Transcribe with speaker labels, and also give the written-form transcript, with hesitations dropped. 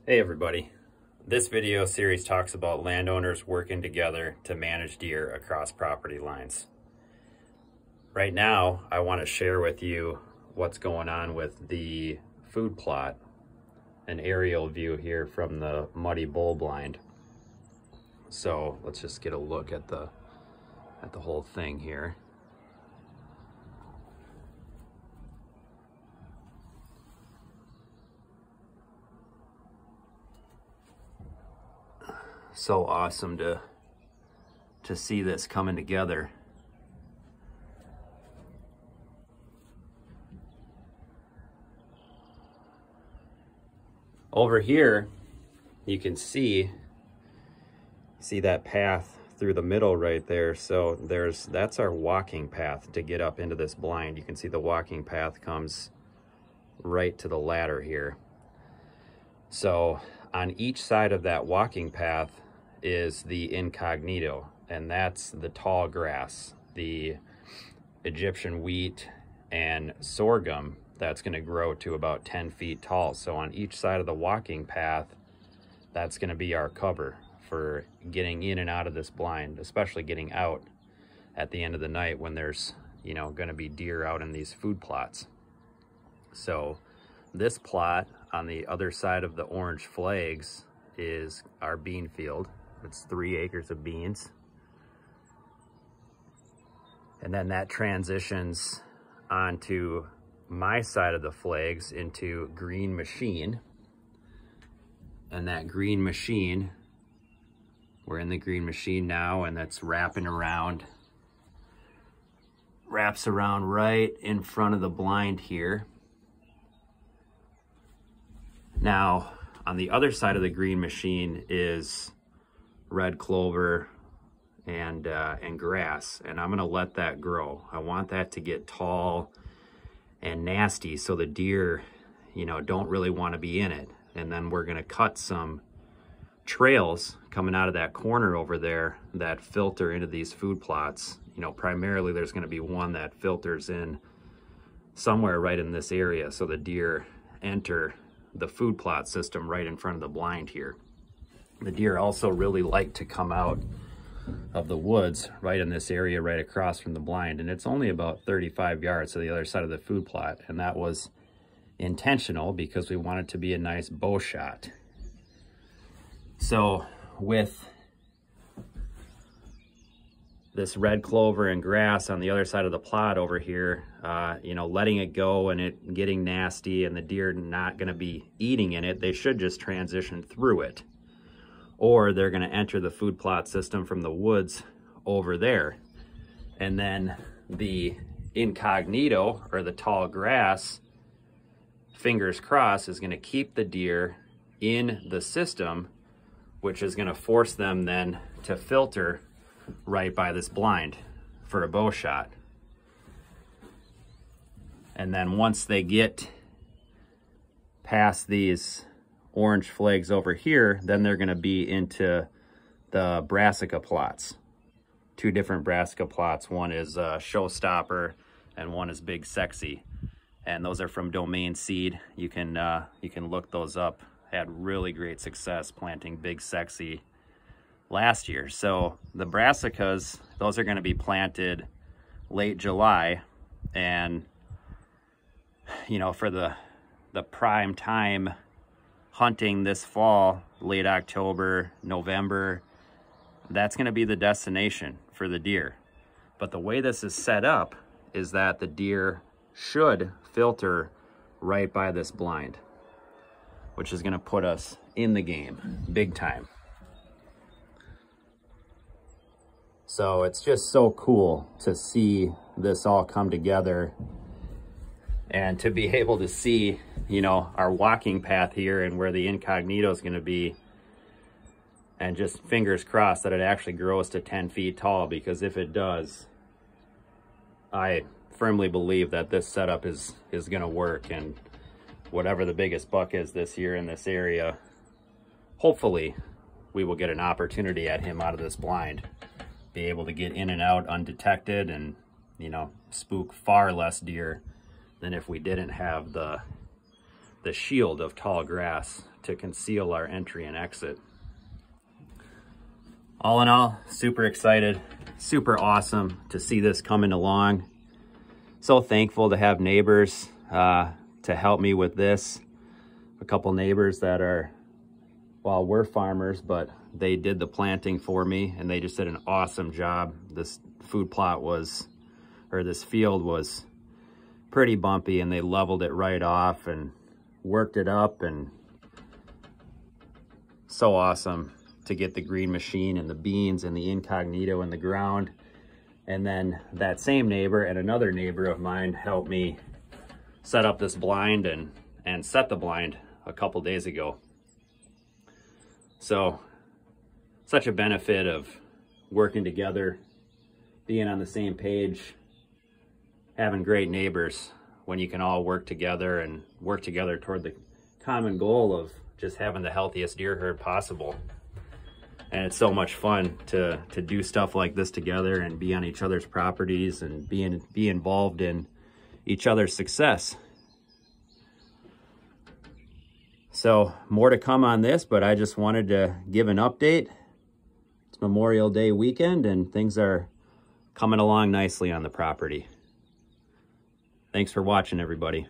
Speaker 1: Hey everybody, this video series talks about landowners working together to manage deer across property lines. Right now, I want to share with you what's going on with the food plot, an aerial view here from the muddy bull blind. So let's just get a look at the whole thing here. So awesome to see this coming together. Over here, you can see that path through the middle right there. So that's our walking path to get up into this blind. You can see the walking path comes right to the ladder here. So on each side of that walking path is the incognito, and that's the tall grass, the Egyptian wheat and sorghum that's going to grow to about 10 feet tall. So on each side of the walking path, that's going to be our cover for getting in and out of this blind, especially getting out at the end of the night when there's, going to be deer out in these food plots. So this plot on the other side of the orange flags is our bean field. It's 3 acres of beans. And then that transitions onto my side of the flags into green machine. And that green machine, we're in the green machine now, and that's wraps around right in front of the blind here. Now, on the other side of the green machine is red clover and grass, and I'm gonna let that grow. I want that to get tall and nasty so the deer, don't really want to be in it. And then we're gonna cut some trails coming out of that corner over there that filter into these food plots. Primarily there's gonna be one that filters in somewhere right in this area so the deer enter the food plot system right in front of the blind here. The deer also really like to come out of the woods right in this area right across from the blind, and it's only about 35 yards to the other side of the food plot, and that was intentional because we want it to be a nice bow shot. So with this red clover and grass on the other side of the plot over here, letting it go and it getting nasty and the deer not going to be eating in it, they should just transition through it. Or they're going to enter the food plot system from the woods over there. And then the incognito, or the tall grass, fingers crossed, is going to keep the deer in the system, which is going to force them then to filter right by this blind for a bow shot. And then once they get past these orange flags over here, then they're going to be into the brassica plots. 2 different brassica plots. One is Showstopper and one is Big Sexy. And those are from Domain Seed. You can look those up. Had really great success planting Big Sexy last year. So the brassicas, those are going to be planted late July, and for the prime time hunting this fall, late October, November, that's going to be the destination for the deer. But the way this is set up is that the deer should filter right by this blind, which is going to put us in the game big time. So it's just so cool to see this all come together and to be able to see, our walking path here and where the incognito is going to be, and just fingers crossed that it actually grows to 10 feet tall, because if it does, I firmly believe that this setup is going to work, and whatever the biggest buck is this year in this area, hopefully we will get an opportunity at him out of this blind, be able to get in and out undetected, and spook far less deer than if we didn't have the shield of tall grass to conceal our entry and exit. All in all, super excited, super awesome to see this coming along. So thankful to have neighbors to help me with this. A couple neighbors that are, well, we're farmers, but they did the planting for me and they just did an awesome job. This food plot was, or this field was pretty bumpy, and they leveled it right off and worked it up, and so awesome to get the green machine and the beans and the incognito in the ground. And then that same neighbor and another neighbor of mine helped me set up this blind and set the blind a couple days ago. So such a benefit of working together, being on the same page, having great neighbors when you can all work together and work together toward the common goal of just having the healthiest deer herd possible. And it's so much fun to do stuff like this together and be on each other's properties and be involved in each other's success. So more to come on this, but I just wanted to give an update. It's Memorial Day weekend and things are coming along nicely on the property. Thanks for watching, everybody.